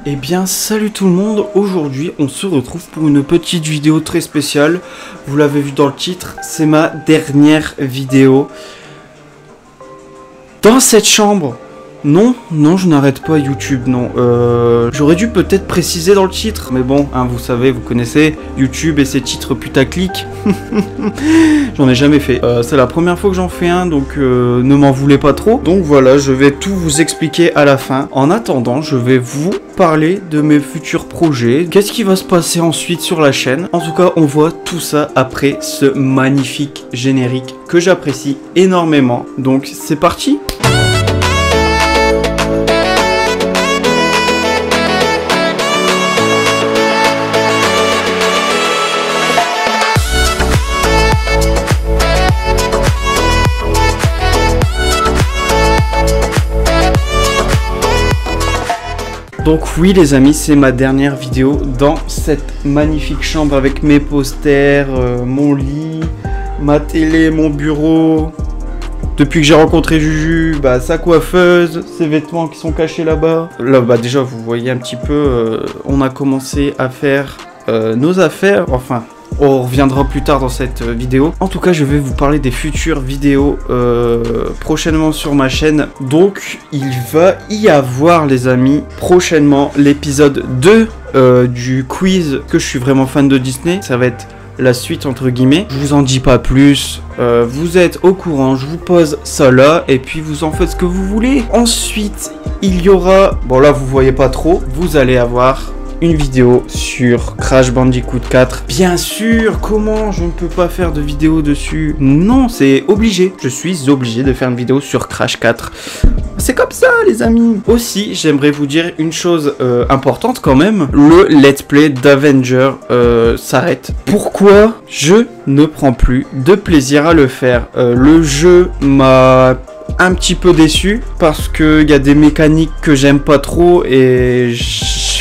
Eh bien salut tout le monde, aujourd'hui on se retrouve pour une petite vidéo très spéciale. Vous l'avez vu dans le titre, c'est ma dernière vidéo dans cette chambre. Non, je n'arrête pas YouTube, non. J'aurais dû peut-être préciser dans le titre, mais bon, hein, vous savez, vous connaissez YouTube et ses titres putaclic. J'en ai jamais fait. C'est la première fois que j'en fais un, donc ne m'en voulez pas trop. Donc voilà, je vais tout vous expliquer à la fin. En attendant, je vais vous parler de mes futurs projets. Qu'est-ce qui va se passer ensuite sur la chaîne? En tout cas, on voit tout ça après ce magnifique générique que j'apprécie énormément. Donc c'est parti! Donc oui les amis, c'est ma dernière vidéo dans cette magnifique chambre avec mes posters, mon lit, ma télé, mon bureau. Depuis que j'ai rencontré Juju, sa coiffeuse, ses vêtements qui sont cachés là-bas. Là déjà vous voyez un petit peu, on a commencé à faire nos affaires, enfin... On reviendra plus tard dans cette vidéo. En tout cas, je vais vous parler des futures vidéos prochainement sur ma chaîne. Donc, il va y avoir, les amis, prochainement l'épisode 2 du quiz que je suis vraiment fan de Disney. Ça va être la suite, entre guillemets. Je vous en dis pas plus. Vous êtes au courant. Je vous pose ça là. Et puis, vous en faites ce que vous voulez. Ensuite, il y aura... Bon, là, vous voyez pas trop. Vous allez avoir... une vidéo sur Crash Bandicoot 4. Bien sûr, comment je ne peux pas faire de vidéo dessus? Non, c'est obligé. Je suis obligé de faire une vidéo sur Crash 4. C'est comme ça, les amis. Aussi, j'aimerais vous dire une chose importante quand même. Le let's play d'Avenger s'arrête. Pourquoi je ne prends plus de plaisir à le faire? Le jeu m'a un petit peu déçu parce qu'il y a des mécaniques que j'aime pas trop et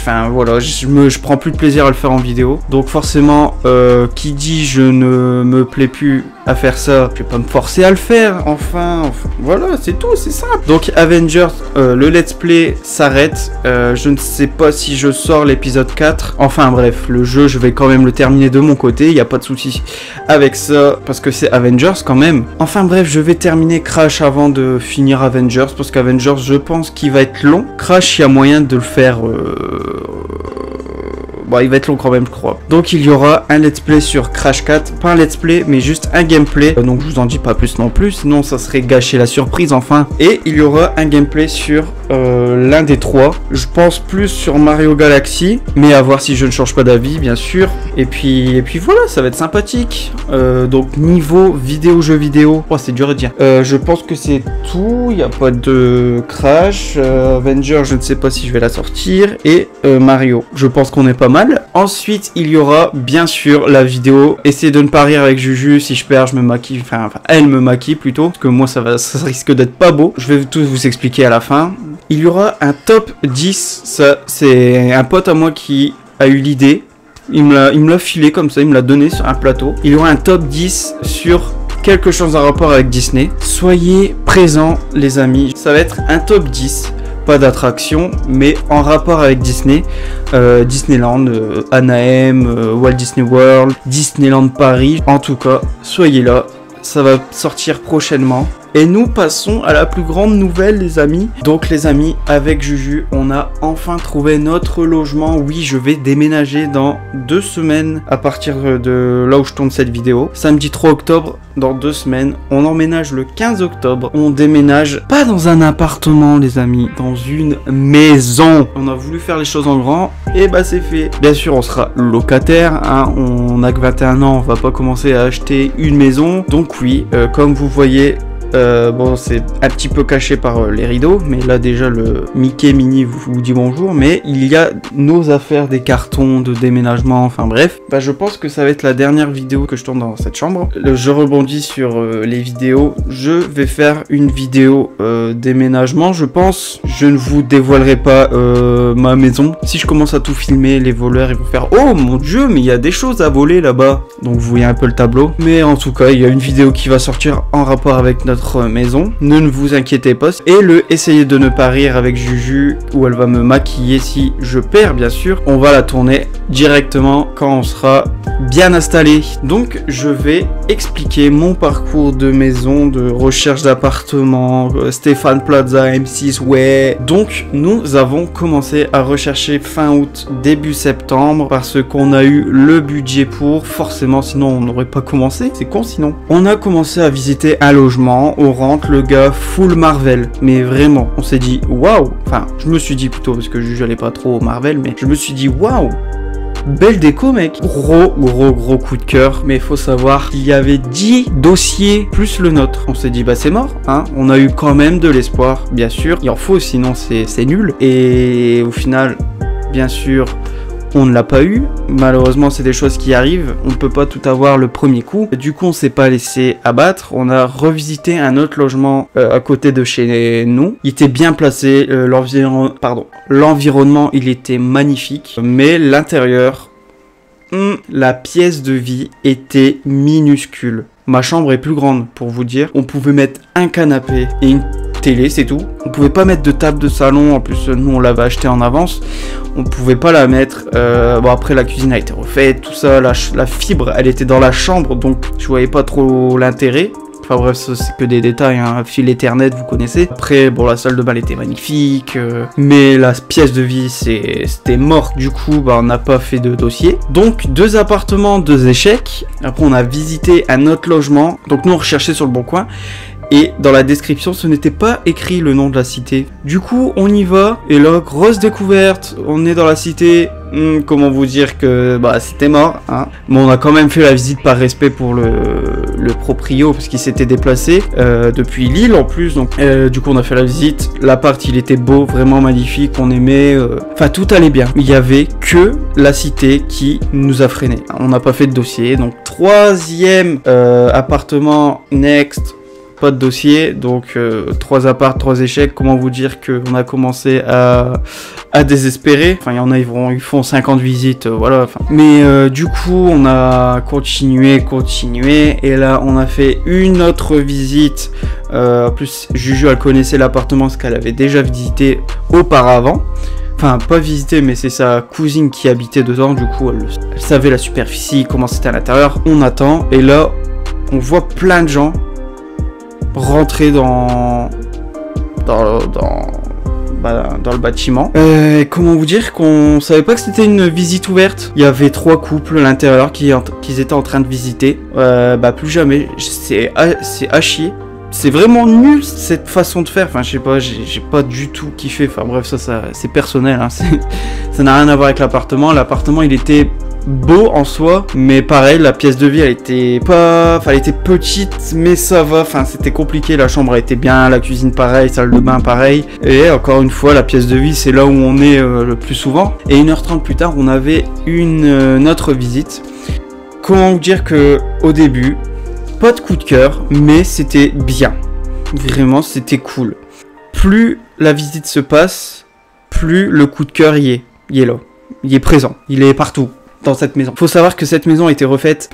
enfin voilà, je prends plus de plaisir à le faire en vidéo. Donc forcément, qui dit je ne me plais plus à faire ça, je vais pas me forcer à le faire. Enfin voilà, c'est tout, c'est simple. Donc Avengers, le let's play s'arrête. Je ne sais pas si je sors l'épisode 4. Enfin bref, le jeu, je vais quand même le terminer de mon côté. Il n'y a pas de souci avec ça, parce que c'est Avengers quand même. Enfin bref, je vais terminer Crash avant de finir Avengers, parce qu'Avengers, je pense qu'il va être long. Crash, il y a moyen de le faire... Bon, il va être long quand même, je crois. Donc, il y aura un let's play sur Crash 4. Pas un let's play, mais juste un gameplay. Donc, je vous en dis pas plus non plus. Sinon, ça serait gâcher la surprise, enfin. Et il y aura un gameplay sur l'un des trois. Je pense plus sur Mario Galaxy. Mais à voir si je ne change pas d'avis, bien sûr. Et puis voilà, ça va être sympathique. Donc, niveau vidéo, jeu vidéo. Oh, c'est dur à dire. Je pense que c'est tout. Il n'y a pas de Crash. Avenger, je ne sais pas si je vais la sortir. Et Mario. Je pense qu'on est pas mal. Ensuite, il y aura bien sûr la vidéo. Essayez de ne pas rire avec Juju. Si je perds, je me maquille. Enfin, elle me maquille plutôt. Parce que moi, ça risque d'être pas beau. Je vais tout vous expliquer à la fin. Il y aura un top 10. Ça, c'est un pote à moi qui a eu l'idée. Il me l'a filé comme ça. Il me l'a donné sur un plateau. Il y aura un top 10 sur quelque chose en rapport avec Disney. Soyez présents, les amis. Ça va être un top 10. Pas d'attraction, mais en rapport avec Disney, Disneyland, Anaheim, Walt Disney World, Disneyland Paris. En tout cas, soyez là, ça va sortir prochainement. Et nous passons à la plus grande nouvelle, les amis. Donc les amis, avec Juju, on a enfin trouvé notre logement. Oui, je vais déménager dans 2 semaines à partir de là où je tourne cette vidéo. Samedi 3 octobre, dans 2 semaines. On emménage le 15 octobre. On déménage pas dans un appartement, les amis, dans une maison. On a voulu faire les choses en grand et c'est fait. Bien sûr, on sera locataire, hein. On a que 21 ans, on va pas commencer à acheter une maison. Donc oui, comme vous voyez... bon, c'est un petit peu caché par les rideaux, mais là déjà le Mickey Mini vous dit bonjour. Mais il y a nos affaires, des cartons de déménagement, enfin bref. Je pense que ça va être la dernière vidéo que je tourne dans cette chambre. Je rebondis sur les vidéos. Je vais faire une vidéo déménagement, je pense. Je ne vous dévoilerai pas ma maison. Si je commence à tout filmer, les voleurs ils vont faire oh mon dieu, mais il y a des choses à voler là-bas. Donc vous voyez un peu le tableau. Mais en tout cas, il y a une vidéo qui va sortir en rapport avec notre notre maison. Ne vous inquiétez pas. Et le essayer de ne pas rire avec Juju, où elle va me maquiller si je perds, bien sûr. On va la tourner directement quand on sera bien installé. Donc je vais expliquer mon parcours de maison, de recherche d'appartement, Stéphane Plaza, M6, ouais. Donc nous avons commencé à rechercher fin août, début septembre, parce qu'on a eu le budget pour, forcément, sinon on n'aurait pas commencé, c'est con sinon. On a commencé à visiter un logement, on rentre, le gars full Marvel, mais vraiment, on s'est dit waouh, enfin je me suis dit plutôt, parce que je n'allais pas trop au Marvel, mais je me suis dit waouh, belle déco mec. Gros coup de cœur. Mais il faut savoir qu'il y avait 10 dossiers plus le nôtre. On s'est dit bah c'est mort hein. On a eu quand même de l'espoir, bien sûr. Il en faut, sinon c'est nul. Et au final, bien sûr, on ne l'a pas eu. Malheureusement, c'est des choses qui arrivent. On ne peut pas tout avoir le premier coup. Du coup, on s'est pas laissé abattre. On a revisité un autre logement à côté de chez nous. Il était bien placé. L'environnement, il était magnifique. Mais l'intérieur, la pièce de vie était minuscule. Ma chambre est plus grande, pour vous dire. On pouvait mettre un canapé et une télé, c'est tout. On pouvait pas mettre de table de salon. En plus, nous, on l'avait acheté en avance. On pouvait pas la mettre. Bon, après, la cuisine a été refaite, tout ça. La fibre, elle était dans la chambre, donc je voyais pas trop l'intérêt. Enfin bref, ça, c'est que des détails, hein. Fil Ethernet, vous connaissez. Après, bon, la salle de bain était magnifique. Mais la pièce de vie, c'était mort. Du coup, bah, on n'a pas fait de dossier. Donc, 2 appartements, 2 échecs. Après, on a visité un autre logement. Donc, nous, on recherchait sur le bon coin. Et dans la description, ce n'était pas écrit le nom de la cité. Du coup, on y va. Et là, grosse découverte. On est dans la cité. Comment vous dire que bah c'était mort, hein. Mais on a quand même fait la visite par respect pour le proprio, parce qu'il s'était déplacé depuis Lille en plus. Donc du coup, on a fait la visite. L'appart, il était beau, vraiment magnifique. On aimait. Enfin, tout allait bien. Il y avait que la cité qui nous a freiné. On n'a pas fait de dossier. Donc 3e appartement next. Pas de dossier, donc 3 apparts, 3 échecs. Comment vous dire qu'on a commencé à désespérer. Enfin, il y en a, ils font 50 visites, voilà. Enfin, mais du coup, on a continué, et là, on a fait une autre visite. En plus, Juju, elle connaissait l'appartement, parce qu'elle avait déjà visité auparavant. Enfin, pas visité, mais c'est sa cousine qui habitait dedans. Du coup, elle savait la superficie, comment c'était à l'intérieur. On attend, et là, on voit plein de gens rentrer dans le bâtiment. Comment vous dire qu'on savait pas que c'était une visite ouverte. Il y avait 3 couples à l'intérieur qui étaient en train de visiter. Bah plus jamais. C'est à chier. C'est vraiment nul cette façon de faire. Enfin, je sais pas, j'ai pas du tout kiffé. Enfin bref, ça c'est personnel, hein. Ça n'a rien à voir avec l'appartement. L'appartement, il était beau en soi, mais pareil, la pièce de vie, elle était petite, mais ça va. Enfin, c'était compliqué. La chambre, elle était bien, la cuisine pareil, salle de bain pareil. Et encore une fois, la pièce de vie, c'est là où on est le plus souvent. Et 1h30 plus tard, on avait une autre visite. Comment vous dire que au début, pas de coup de cœur, mais c'était bien. Vraiment, c'était cool. Plus la visite se passe, plus le coup de cœur y est. Il est là. Il est présent. Il est partout dans cette maison. Faut savoir que cette maison a été refaite,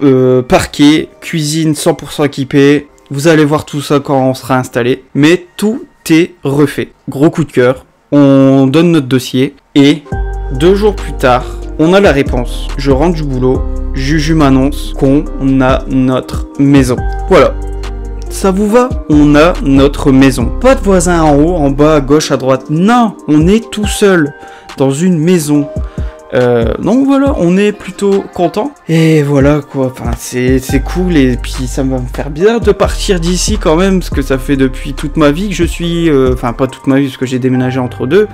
parquet, cuisine 100% équipée. Vous allez voir tout ça quand on sera installé. Mais tout est refait. Gros coup de cœur. On donne notre dossier. Et 2 jours plus tard, on a la réponse. Je rentre du boulot. Juju m'annonce qu'on a notre maison. Voilà. Ça vous va? On a notre maison. Pas de voisin en haut, en bas, à gauche, à droite. Non, on est tout seul dans une maison. Donc voilà, on est plutôt content. Et voilà quoi, enfin c'est cool. Et puis ça va me faire bizarre de partir d'ici quand même, parce que ça fait depuis toute ma vie que je suis... Enfin pas toute ma vie, parce que j'ai déménagé entre deux.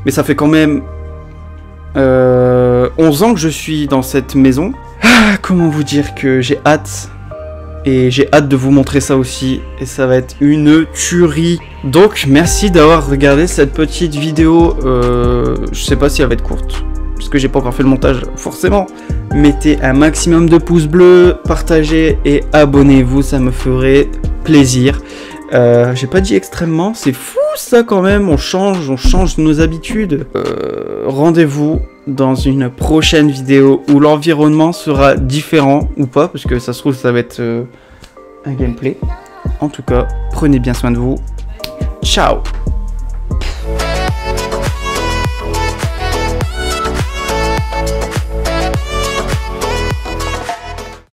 Mais ça fait quand même 11 ans que je suis dans cette maison. Ah, comment vous dire que j'ai hâte. Et j'ai hâte de vous montrer ça aussi. Et ça va être une tuerie. Donc merci d'avoir regardé cette petite vidéo. Je sais pas si elle va être courte, parce que j'ai pas encore fait le montage, forcément. Mettez un maximum de pouces bleus, partagez et abonnez-vous, ça me ferait plaisir. J'ai pas dit extrêmement, c'est fou ça quand même, on change nos habitudes. Rendez-vous dans une prochaine vidéo où l'environnement sera différent ou pas, parce que ça se trouve ça va être un gameplay. En tout cas, prenez prenez bien soin de vous. Ciao.